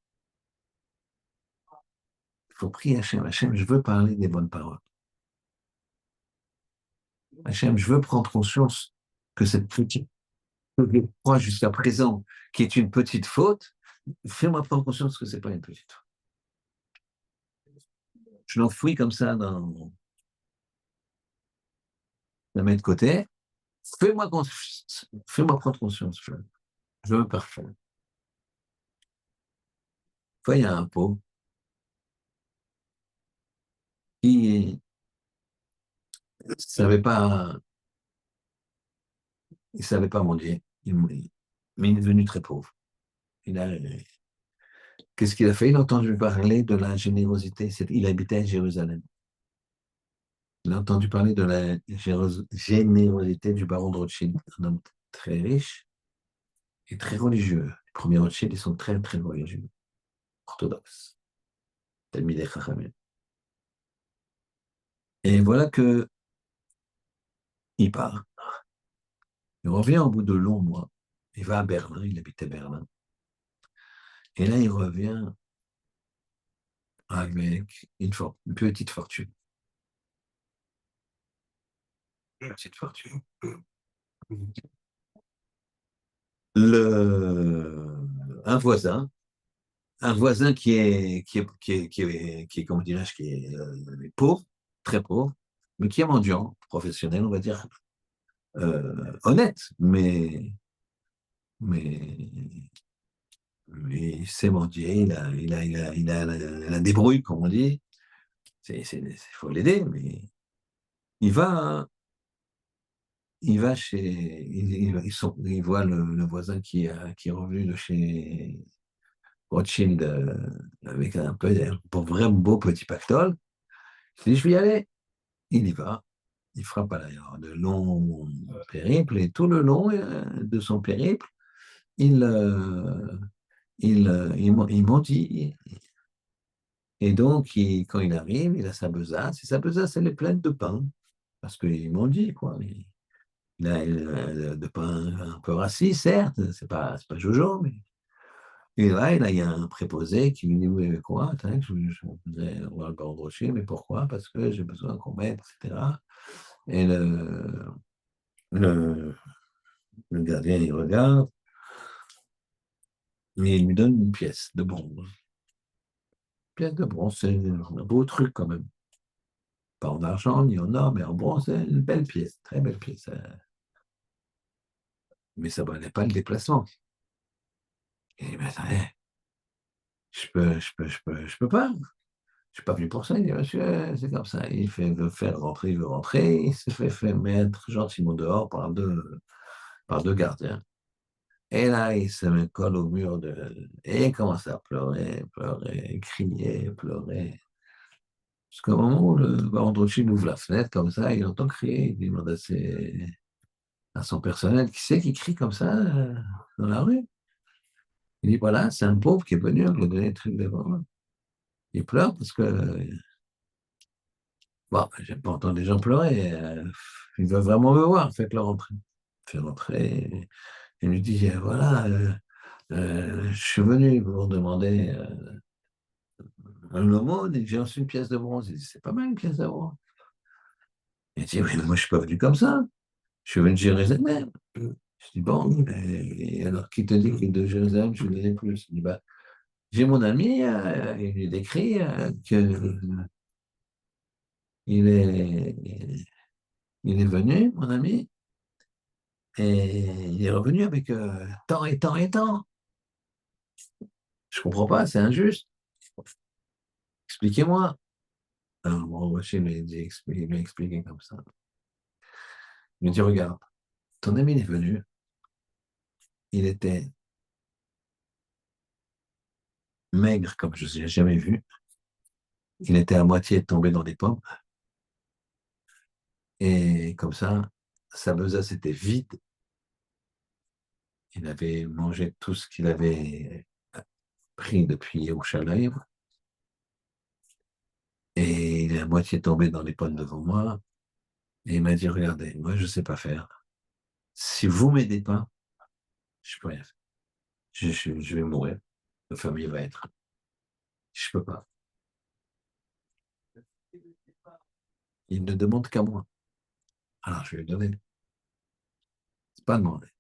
Il faut prier Hachem. Hachem, je veux parler des bonnes paroles. Hachem, je veux prendre conscience que cette petite, que je crois jusqu'à présent, qui est une petite faute, fais-moi prendre conscience que ce n'est pas une petite faute. Je l'enfouis comme ça la mets de côté. Fais-moi prendre conscience. Je veux parfait. Une fois, il y a un pot qui ne savait pas, il savait pas mendier, mais il est devenu très pauvre. Il a, Qu'est-ce qu'il a fait? Il a entendu parler de la générosité. Il habitait à Jérusalem. Il a entendu parler de la générosité du baron de Rothschild, un homme très riche et très religieux. Les premiers Rothschild, ils sont très, très religieux, orthodoxes. Talmidei Chachamim. Et voilà que il part. Il revient au bout de longs mois. Il va à Berlin, il habitait Berlin. Et là, il revient avec une petite fortune. Une petite fortune. Un voisin, comment dirais-je, qui est pauvre, très pauvre, mais qui est mendiant, professionnel, on va dire, honnête, mais, mais il sait mendier, il a des brouilles, comme on dit. Il faut l'aider, mais il va, il va chez, il voit le voisin qui est revenu de chez Rothschild avec un vrai beau petit pactole. Il dit, je vais y aller. Il y va. Il frappe à l'ailleurs de longs périples et tout le long de son périple, il, euh, il mendie. Et donc, quand il arrive, il a sa besace. Et sa besace, elle est pleine de pain. Parce qu'il mendie, quoi. Il a de pain un peu rassis, certes. C'est pas Jojo, mais. Et là, il y a un préposé qui lui dit, oui, quoi, je voudrais voir le baron de Rothschild, mais pourquoi? Parce que j'ai besoin qu'on m'aide, etc. Et le, le gardien, il regarde, mais il lui donne une pièce de bronze. Une pièce de bronze, c'est un beau truc quand même. Pas en argent ni en or, mais en bronze, c'est une belle pièce, très belle pièce. Mais ça ne valait pas le déplacement. Il dit, mais attendez, je peux pas. Je suis pas venu pour ça. Il dit, monsieur, c'est comme ça. Veut faire rentrer, il veut rentrer. Il se fait mettre gentiment dehors par deux gardiens. Et là, il se met colle au mur et il commence à pleurer, pleurer, crier, pleurer. Jusqu'au moment où le baron de Rothschild ouvre la fenêtre comme ça, il entend crier, il demande à son personnel, qui c'est qui crie comme ça dans la rue? Il dit, voilà, c'est un pauvre qui est venu, on lui a donné le truc de vendre. Il pleure parce que, bon, j'ai pas entendu des gens pleurer, ils veulent vraiment me voir, faites-le rentrer. Fait rentrer, il lui dit, voilà, je suis venu pour demander un aumône et j'ai reçu une pièce de bronze. Il dit, c'est pas mal une pièce de bronze. Il dit, oui, mais moi je suis pas venu comme ça, je suis venu de Jérusalem. Je dis, bon, et alors qui te dit que de Jérusalem, je lui donnais plus? Il dit, bah, j'ai mon ami, il lui décrit qu'il est, il est venu, mon ami, et il est revenu avec tant et tant et tant. Je comprends pas, c'est injuste. Expliquez-moi. Alors, bon, Rocher il m'a expliqué comme ça. Il me dit, regarde, ton ami est venu, il était maigre comme je ne l'ai jamais vu, il était à moitié tombé dans des pommes, et comme ça, sa besace était vide. Il avait mangé tout ce qu'il avait pris depuis Yerushalayim, et il est à moitié tombé dans les pommes devant moi, et il m'a dit, regardez, moi je ne sais pas faire. Si vous ne m'aidez pas, je ne peux rien faire. Je vais mourir. Ma famille va être. Je ne peux pas. Il ne demande qu'à moi. Alors je vais lui donner. C'est pas demander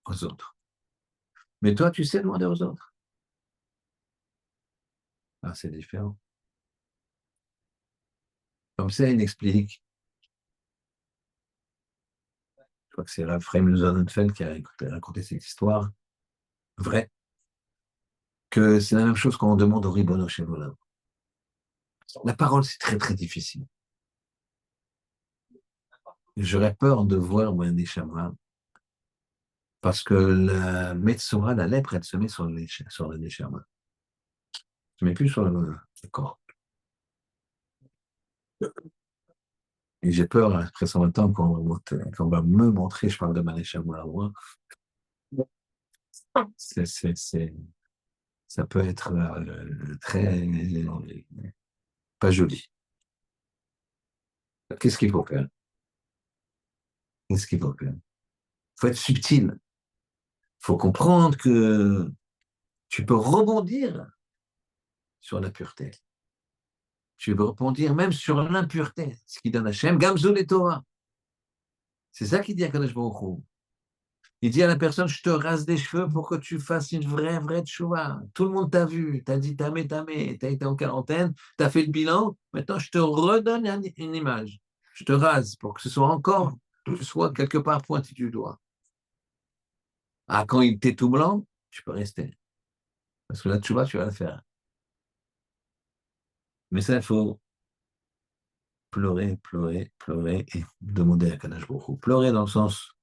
aux autres. Mais toi, tu sais demander aux autres. Ah, c'est différent. Comme ça, il explique. Je crois que c'est Raphaël Sonnenfeld qui a raconté cette histoire vraie, que c'est la même chose quand on demande au Ribono chez Olam. La parole, c'est très, très difficile. J'aurais peur de voir un Neshama, parce que la Metzora, la lèpre, elle se met sur le Neshama. Elle se met plus sur le corps. Et j'ai peur, après 120 ans, qu'on va me montrer, je parle de ma Neshama à moi, ça peut être très pas joli. Qu'est-ce qu'il faut faire? Qu'est-ce qu'il faut faire? Il faut être subtil. Il faut comprendre que tu peux rebondir sur la pureté. Tu peux rebondir même sur l'impureté, ce qui donne Hachem, Gamzul et Torah. C'est ça qu'il dit à Kadosh Baruch Hu. Il dit à la personne, je te rase des cheveux pour que tu fasses une vraie tchouva. Tout le monde t'a vu, t'as dit tamé, t'as été en quarantaine, t'as fait le bilan, maintenant je te redonne une image. Je te rase pour que ce soit encore, que ce soit quelque part pointé du doigt. Ah, quand il était tout blanc, tu peux rester. Parce que la tchouva, tu vas la faire. Mais ça, il faut pleurer et demander à Kadash Baruch. Pleurer dans le sens,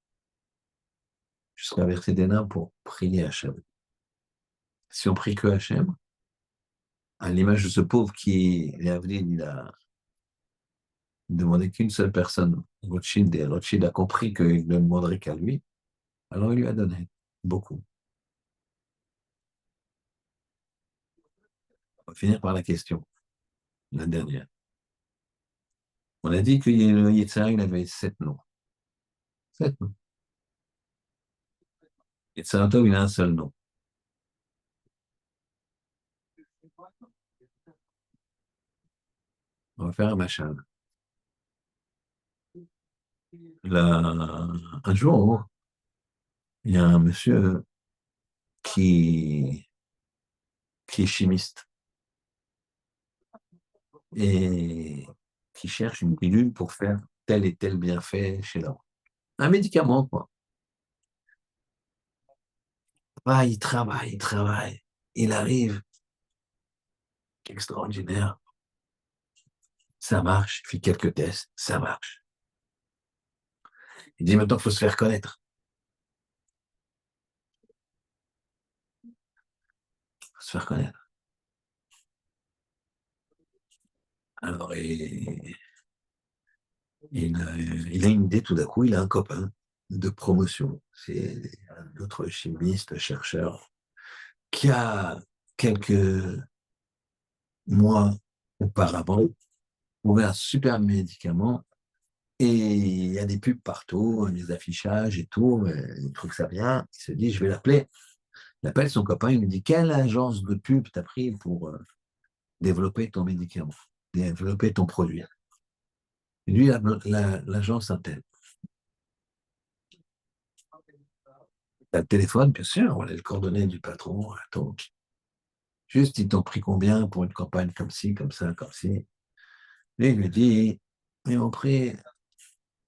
jusqu'à verser des larmes pour prier Hachem. Si on prie que Hachem, à l'image de ce pauvre qui, il a demandé qu'une seule personne, Rothschild, et Rothschild a compris qu'il ne demanderait qu'à lui, alors il lui a donné beaucoup. On va finir par la question, la dernière. On a dit que le Yetzirah, il avait 7 noms. 7 noms. Yetzirah Tov, il a un seul nom. On va faire un machin. Un jour, il y a un monsieur qui, qui est chimiste et qui cherche une pilule pour faire tel et tel bienfait chez l'homme. Un médicament, quoi. Ah, il travaille, il travaille. Il arrive, extraordinaire. Ça marche, il fait quelques tests, ça marche. Il dit maintenant qu'il faut se faire connaître. Il faut se faire connaître. Alors, il a une idée tout d'un coup, il a un copain de promotion. C'est un autre chimiste, chercheur, qui a quelques mois auparavant trouvé un super médicament et il y a des pubs partout, des affichages et tout. Il trouve que ça vient. Il se dit, je vais l'appeler. Il appelle son copain, il lui dit, quelle agence de pub t'as pris pour développer ton médicament, développer ton produit? Et lui, l'agence Intel. T'as le téléphone, bien sûr, on a les coordonnées du patron. Attends, juste, ils t'ont pris combien pour une campagne comme ci, comme ça, comme ci? Et il lui dit, ils m'ont pris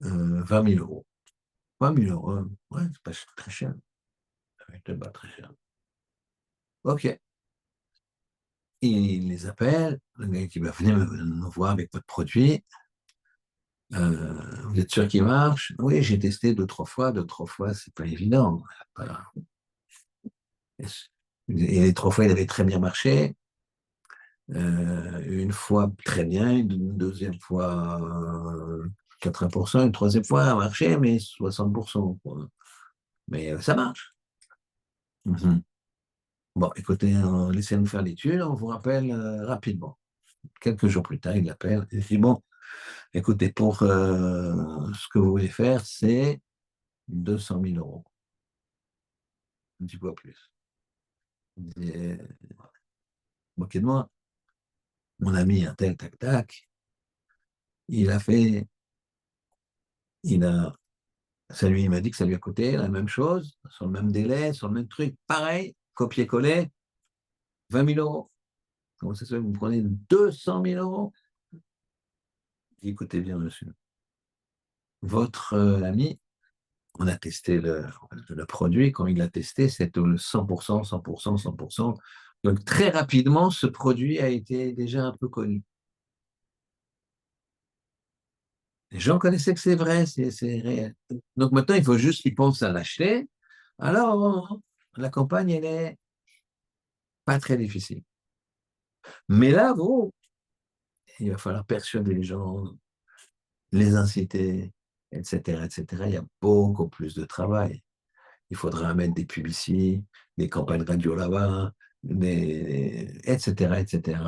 20 000 euros. 20 000 euros, ouais, c'est pas très cher. C'était pas très cher. OK. Il les appelle, le gars qui va venir nous voir avec votre produit. Vous êtes sûr qu'il marche? Oui, j'ai testé deux, trois fois, c'est pas évident. Voilà. Et les trois fois, il avait très bien marché. Une fois très bien, une deuxième fois 80%, une troisième fois a marché, mais 60%, quoi. Mais ça marche. Mhm. Bon, écoutez, laissez-nous faire l'étude, on vous rappelle rapidement. Quelques jours plus tard, il appelle et il dit, bon, écoutez, pour ce que vous voulez faire, c'est 200 000 euros, un petit peu plus. Il dit, moquez de moi, mon ami, un tel, tac, tac, il a fait, il a, il m'a dit que ça lui a coûté la même chose, sur le même délai, sur le même truc, pareil, copier-coller, 20 000 euros. Comment ça se fait que vous prenez 200 000 euros? Écoutez bien, monsieur, votre ami, on a testé le produit. Quand il l'a testé, c'était le 100%, 100%, 100%. Donc, très rapidement, ce produit a été déjà un peu connu. Les gens connaissaient que c'est vrai, c'est réel. Donc, maintenant, il faut juste qu'ils pensent à l'acheter. Alors, la campagne, elle est pas très difficile. Mais là, vous, il va falloir persuader les gens, les inciter, etc., etc. Il y a beaucoup plus de travail. Il faudra mettre des publicités, des campagnes radio là-bas, etc., etc.,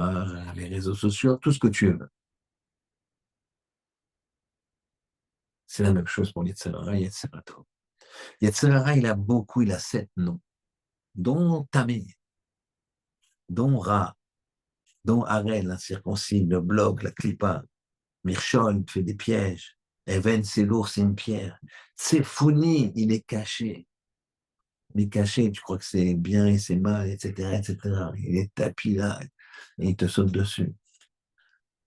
les réseaux sociaux, tout ce que tu veux. C'est la même chose pour Yetzirah, Yetzirah Tov. Yetzirah, il a 7 noms, dont Tamé, dont Ra, dont Harel, l'incirconcis, le bloc, la clipa, Mirchol fait des pièges, Even, c'est lourd, c'est une pierre. Tsefouni, il est caché. Il est caché, tu crois que c'est bien et c'est mal, etc., etc. Il est tapis là, et il te saute dessus.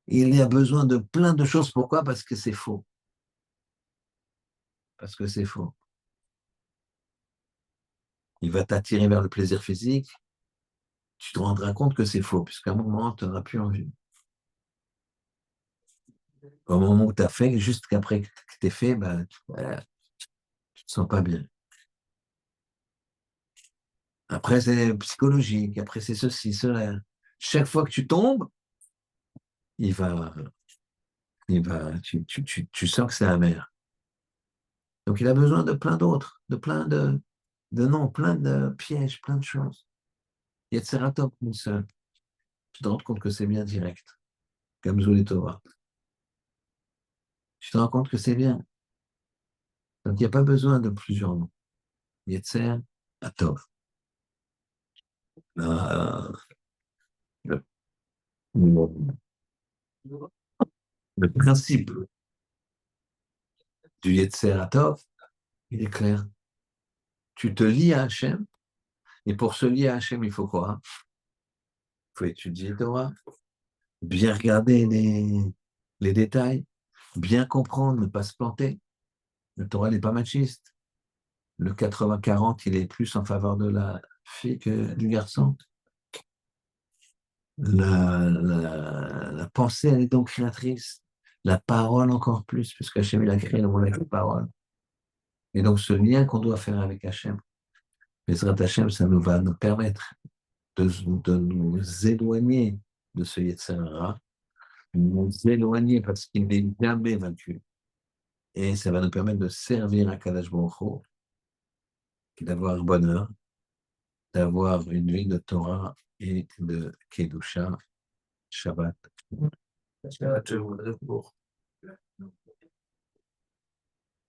Il y a besoin de plein de choses. Pourquoi? Parce que c'est faux. Parce que c'est faux. Il va t'attirer vers le plaisir physique. Tu te rendras compte que c'est faux, puisqu'à un moment, tu n'auras plus envie. Au moment où tu as fait, juste qu'après que tu es fait, ben, voilà, tu ne te sens pas bien. Après, c'est psychologique. Après, c'est ceci, cela. Chaque fois que tu tombes, il va, tu sens que c'est amer. Donc, il a besoin de plein d'autres, de plein de noms, plein de pièges, plein de choses. Yetzeratov, une seule. Tu te rends compte que c'est bien direct, comme Zoul et Torah. Tu te rends compte que c'est bien. Donc, il n'y a pas besoin de plusieurs noms. Yetzer, Atov. Euh, le, le principe du Yetzer Atov, il est clair. Tu te lis à Hachem, et pour se lier à Hachem, il faut quoi? Il faut étudier Torah, bien regarder les détails, bien comprendre, ne pas se planter. Le Torah n'est pas machiste. Le 80-40, il est plus en faveur de la fille que du garçon. La pensée, elle est donc créatrice. La parole encore plus, puisque Hachem, il a créé le monde avec la parole. Et donc, ce lien qu'on doit faire avec Hachem, Bezrat Hachem, ça nous va nous permettre de nous éloigner de ce Yetzirah nous éloigner parce qu'il n'est jamais vaincu. Et ça va nous permettre de servir à Kadosh Baruch Hu, et d'avoir un bonheur, d'avoir une vie de Torah et de Kedusha, Shabbat. Shabbat, je voudrais pour